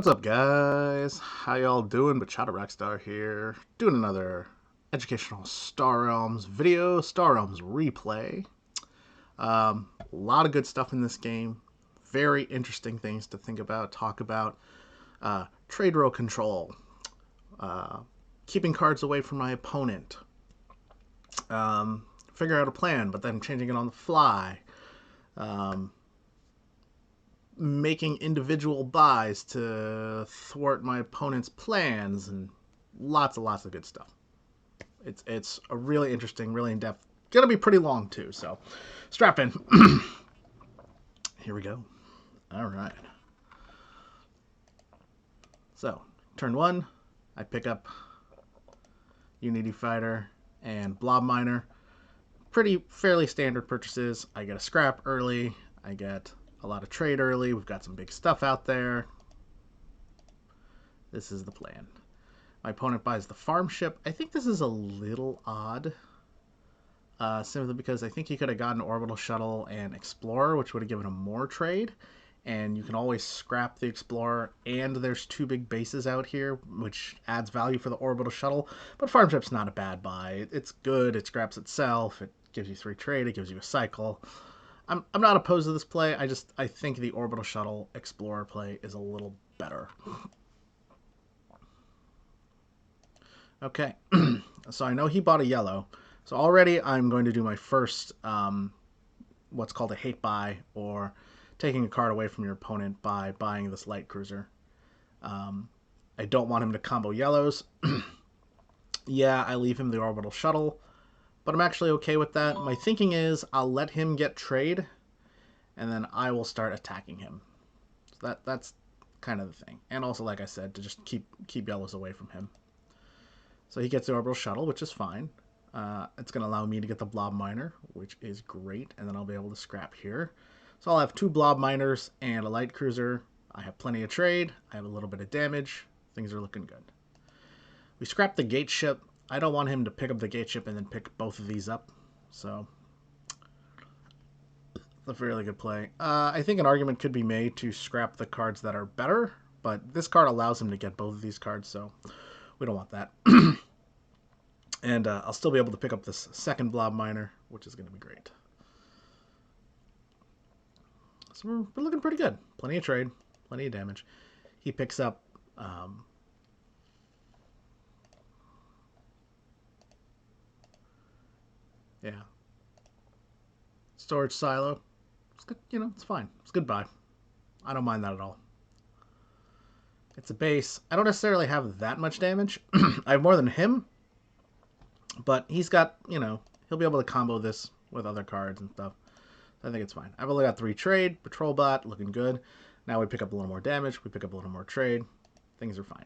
What's up, guys? How y'all doing? Bachata Rockstar here, doing another educational Star Realms video, Star Realms replay. A lot of good stuff in this game. Very interesting things to think about, talk about. Trade row control, uh, keeping cards away from my opponent, figure out a plan, but then changing it on the fly. Um, Making individual buys to thwart my opponent's plans, and lots of good stuff. It's a really interesting, really in depth. Gonna be pretty long too, so strap in. Here we go. All right. So turn one, I pick up Unity Fighter and Blob Miner. Fairly standard purchases. I get a scrap early. I get a lot of trade early. We've got some big stuff out there. This is the plan. My opponent buys the farm ship. I think this is a little odd. Simply because I think he could have gotten Orbital Shuttle and Explorer, which would have given him more trade. And you can always scrap the Explorer, and there's two big bases out here, which adds value for the Orbital Shuttle. But Farm Ship's not a bad buy. It's good. It scraps itself. It gives you 3 trade. It gives you a cycle. I'm not opposed to this play. I think the Orbital Shuttle Explorer play is a little better. Okay, so I know he bought a yellow. So already I'm going to do my first, what's called a hate buy, or taking a card away from your opponent by buying this light cruiser. I don't want him to combo yellows. Yeah, I leave him the orbital shuttle, but I'm actually okay with that. My thinking is I'll let him get trade, and then I will start attacking him. So that's kind of the thing. And also, like I said, to just keep yellows away from him. So he gets the orbital shuttle, which is fine. It's going to allow me to get the blob miner, which is great, and then I'll be able to scrap here. So I'll have 2 blob miners and a light cruiser. I have plenty of trade. I have a little bit of damage. Things are looking good. We scrap the gate ship. I don't want him to pick up the gate ship and then pick both of these up. So it's a fairly good play. I think an argument could be made to scrap the cards that are better, but this card allows him to get both of these cards, so we don't want that. And I'll still be able to pick up this second blob miner, which is going to be great. So we're looking pretty good. Plenty of trade, plenty of damage. He picks up yeah, storage silo. It's good, it's fine. It's a good buy. I don't mind that at all. It's a base. I don't necessarily have that much damage. I have more than him, but he's got, he'll be able to combo this with other cards and stuff. I think it's fine. I've only got 3 trade. Patrol bot, looking good. Now we pick up a little more damage. We pick up a little more trade. Things are fine.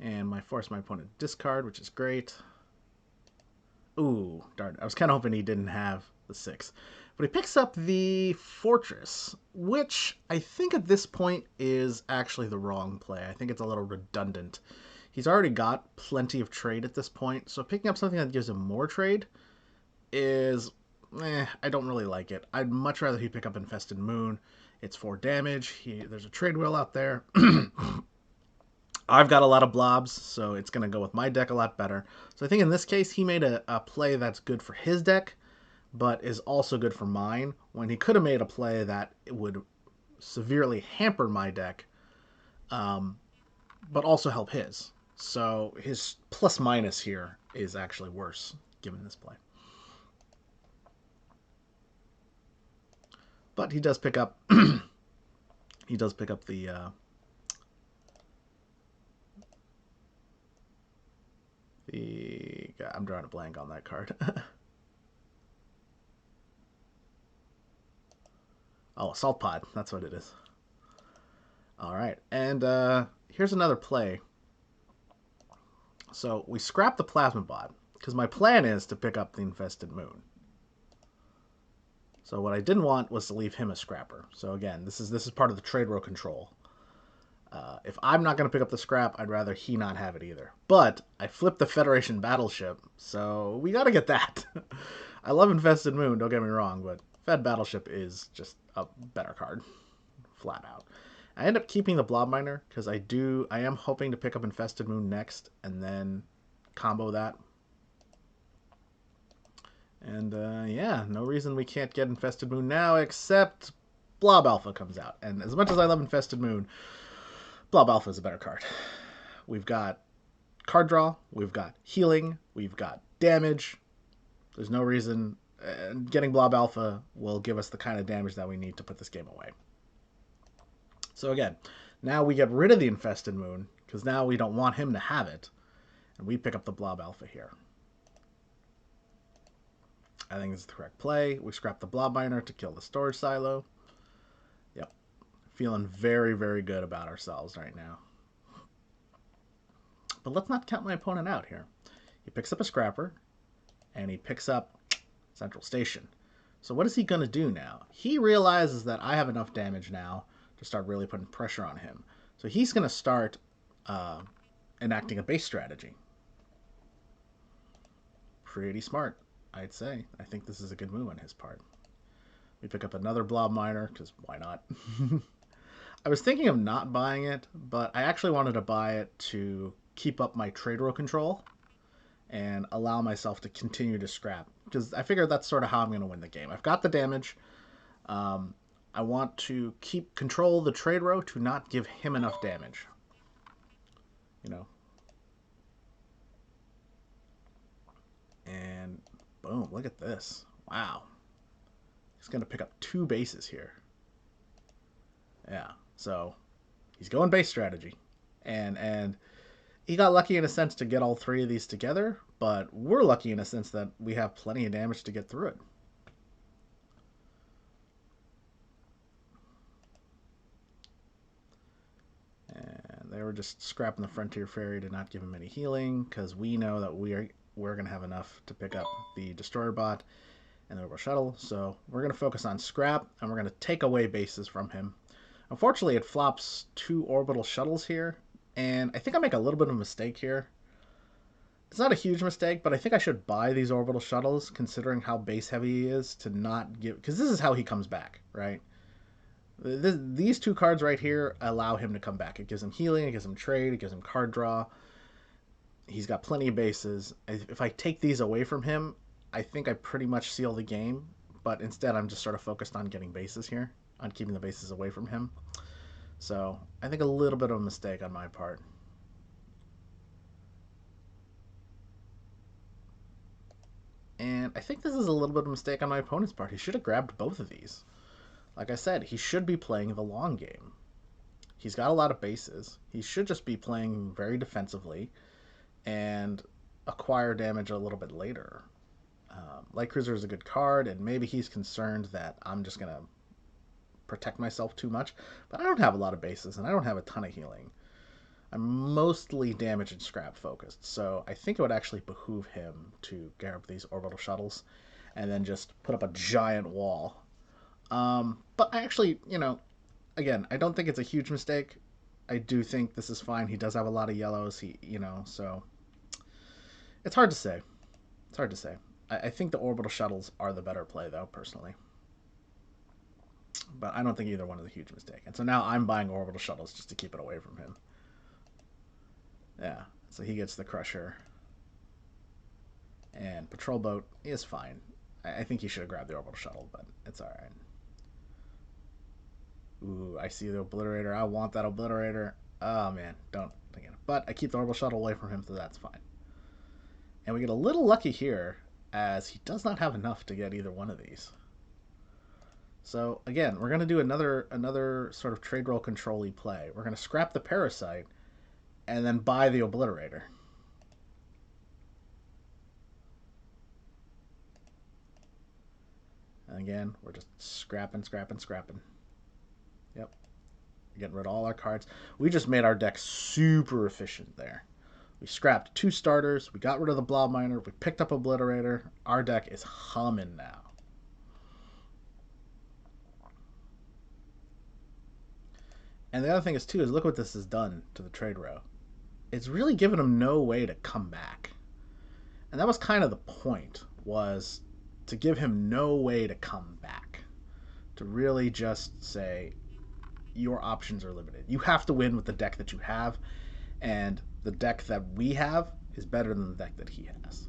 And I force my opponent to discard, which is great. Ooh, darn. I was kind of hoping he didn't have the 6. But he picks up the Fortress, which I think at this point is actually the wrong play. I think it's a little redundant. He's already got plenty of trade at this point, so picking up something that gives him more trade is, I don't really like it. I'd much rather he pick up Infested Moon. It's 4 damage. There's a trade wheel out there. I've got a lot of blobs, so it's going to go with my deck a lot better. So I think in this case, he made a play that's good for his deck, but is also good for mine, when he could have made a play that would severely hamper my deck, but also help his. So his plus-minus here is actually worse, given this play. But he does pick up he does pick up the I'm drawing a blank on that card. Oh, Salt Pod. That's what it is. All right. And here's another play. So we scrap the Plasma Bot, because my plan is to pick up the Infested Moon. So what I didn't want was to leave him a scrapper. So again, this is part of the trade row control. If I'm not going to pick up the scrap, I'd rather he not have it either. But I flipped the Federation Battleship, so we got to get that. I love Infested Moon, don't get me wrong, but Fed Battleship is just a better card, flat out. I end up keeping the Blob Miner because I am hoping to pick up Infested Moon next and then combo that. And yeah, no reason we can't get Infested Moon now except Blob Alpha comes out. And as much as I love Infested Moon, Blob Alpha is a better card. We've got card draw, we've got healing, we've got damage. There's no reason. Getting Blob Alpha will give us the kind of damage that we need to put this game away. So again, now we get rid of the Infested Moon, because now we don't want him to have it, and we pick up the Blob Alpha here. I think this is the correct play. We scrap the Blob Miner to kill the storage silo. Yep. Feeling very, very good about ourselves right now. But let's not count my opponent out here. He picks up a Scrapper, and he picks up Central Station. So what is he going to do now? He realizes that I have enough damage now to start really putting pressure on him. So he's going to start enacting a base strategy. Pretty smart, I'd say. I think this is a good move on his part. We pick up another Blob Miner, because why not? I was thinking of not buying it, but I actually wanted to buy it to keep up my trade row control and allow myself to continue to scrap, because I figured that's sort of how I'm going to win the game. I've got the damage. I want to keep control of the trade row to not give him enough damage. You know. And boom, look at this. Wow. He's going to pick up 2 bases here. Yeah, so he's going base strategy. And he got lucky in a sense to get all 3 of these together, but we're lucky in a sense that we have plenty of damage to get through it. And they were just scrapping the Frontier Fairy to not give him any healing, because we know that we're going to have enough to pick up the Destroyer Bot and the Orbital Shuttle. So we're going to focus on scrap, and we're going to take away bases from him. Unfortunately, it flops 2 Orbital Shuttles here, and I think I make a little bit of a mistake here. It's not a huge mistake, but I think I should buy these Orbital Shuttles, considering how base heavy he is, to not give... because this is how he comes back, right? These 2 cards right here allow him to come back. It gives him healing, it gives him trade, it gives him card draw. He's got plenty of bases. If I take these away from him, I think I pretty much seal the game, but instead I'm just sort of focused on getting bases here, on keeping the bases away from him. So I think a little bit of a mistake on my part. And I think this is a little bit of a mistake on my opponent's part. He should have grabbed both of these. Like I said, he should be playing the long game. He's got a lot of bases. He should just be playing very defensively and acquire damage a little bit later. Light Cruiser is a good card, and maybe he's concerned that I'm just going to protect myself too much. But I don't have a lot of bases, and I don't have a ton of healing. I'm mostly damage and scrap focused, so I think it would actually behoove him to grab these Orbital Shuttles and then just put up a giant wall. But I actually, you know, again, I don't think it's a huge mistake. I do think this is fine. He does have a lot of yellows, so it's hard to say. It's hard to say. I think the Orbital Shuttles are the better play, though, personally. But I don't think either one is a huge mistake. And so now I'm buying Orbital Shuttles just to keep it away from him. Yeah, so he gets the Crusher. And Patrol Boat is fine. I think he should have grabbed the Orbital Shuttle, but it's alright. Ooh, I see the Obliterator. I want that Obliterator. Oh, man, don't think it. But I keep the Orbital Shuttle away from him, so that's fine. And we get a little lucky here, as he does not have enough to get either one of these. So, again, we're going to do another sort of trade roll control-y play. We're going to scrap the Parasite and then buy the Obliterator. And again, we're just scrapping. Yep. Getting rid of all our cards. We just made our deck super efficient there. We scrapped 2 starters. We got rid of the Blob Miner. We picked up Obliterator. Our deck is humming now. And the other thing is, too, is look what this has done to the trade row. It's really given him no way to come back. And that was kind of the point, was to give him no way to come back. To really just say, your options are limited. You have to win with the deck that you have, and the deck that we have is better than the deck that he has.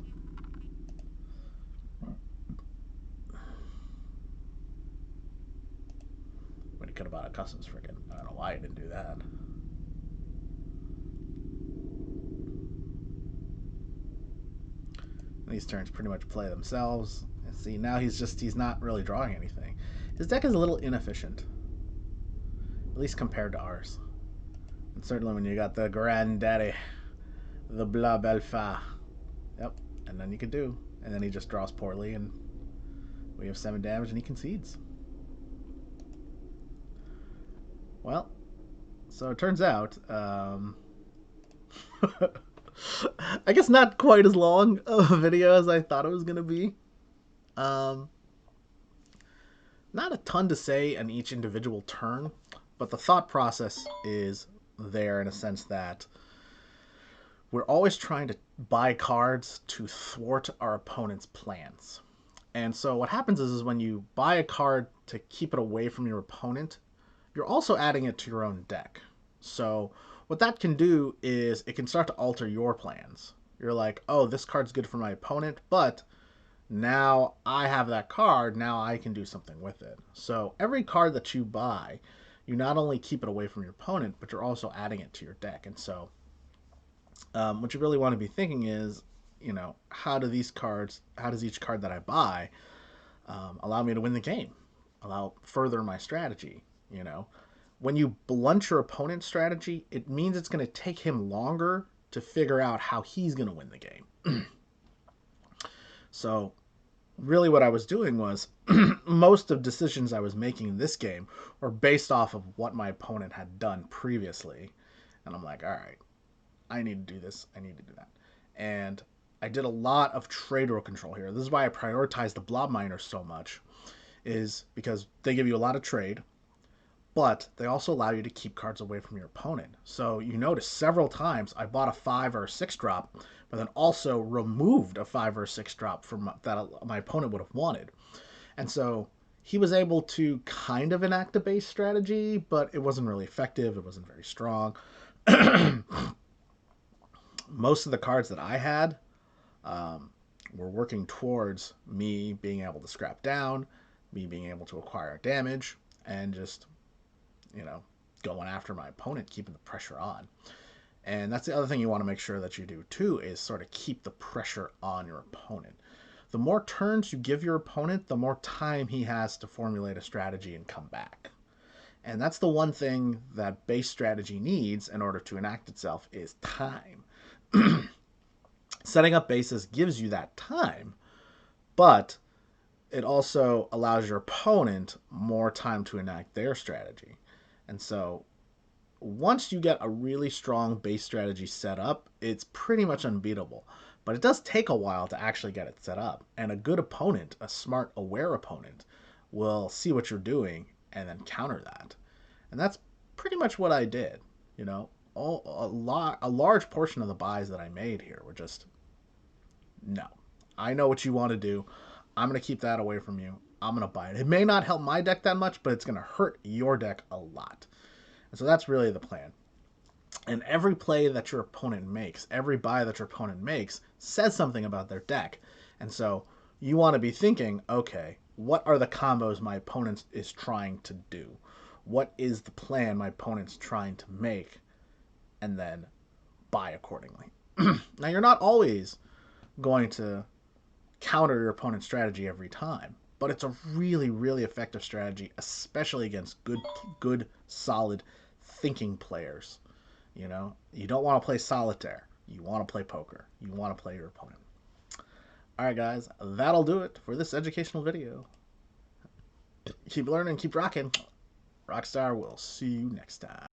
When he could have bought a customs friggin'. I don't know why he didn't do that. These turns pretty much play themselves. And see, now he's not really drawing anything. His deck is a little inefficient, at least compared to ours. And certainly when you got the granddaddy, the Blob Alpha. Yep, and then you can do. And then he just draws poorly, and we have 7 damage, and he concedes. Well, so it turns out, I guess not quite as long of a video as I thought it was going to be. Um, Not a ton to say on each individual turn, but the thought process is there in a sense that we're always trying to buy cards to thwart our opponent's plans. And so what happens is when you buy a card to keep it away from your opponent, you're also adding it to your own deck. So what that can do is it can start to alter your plans. You're like, oh, this card's good for my opponent, but now I have that card, now I can do something with it. So every card that you buy, you not only keep it away from your opponent, but you're also adding it to your deck. And so what you really want to be thinking is, how does each card that I buy allow me to win the game, allow further my strategy? When you blunt your opponent's strategy, it means it's going to take him longer to figure out how he's going to win the game. So really what I was doing was most of decisions I was making in this game were based off of what my opponent had done previously. And I'm like, all right, I need to do this, I need to do that. And I did a lot of trade roll control here. This is why I prioritize the blob miners so much, is because they give you a lot of trade, but they also allow you to keep cards away from your opponent. So you notice several times I bought a 5 or a 6 drop, but then also removed a 5 or a 6 drop from that my opponent would have wanted. And so he was able to kind of enact a base strategy, but it wasn't really effective. It wasn't very strong. Most of the cards that I had were working towards me being able to scrap down, me being able to acquire damage, and just, going after my opponent, keeping the pressure on. And that's the other thing you want to make sure that you do too, is sort of keep the pressure on your opponent. The more turns you give your opponent, the more time he has to formulate a strategy and come back. And that's the one thing that base strategy needs in order to enact itself, is time. Setting up bases gives you that time, but it also allows your opponent more time to enact their strategy. And so once you get a really strong base strategy set up, it's pretty much unbeatable. But it does take a while to actually get it set up. And a good opponent, a smart, aware opponent, will see what you're doing and then counter that. And that's pretty much what I did. A large portion of the buys that I made here were just, no, I know what you want to do. I'm going to keep that away from you. I'm going to buy it. It may not help my deck that much, but it's going to hurt your deck a lot. And so that's really the plan. And every play that your opponent makes, every buy that your opponent makes, says something about their deck. And so you want to be thinking, okay, what are the combos my opponent is trying to do? What is the plan my opponent's trying to make? And then buy accordingly. Now, you're not always going to counter your opponent's strategy every time, but it's a really, really effective strategy, especially against good, solid thinking players. You don't want to play solitaire. You want to play poker. You want to play your opponent. All right, guys, that'll do it for this educational video. Keep learning, keep rocking. Rockstar will see you next time.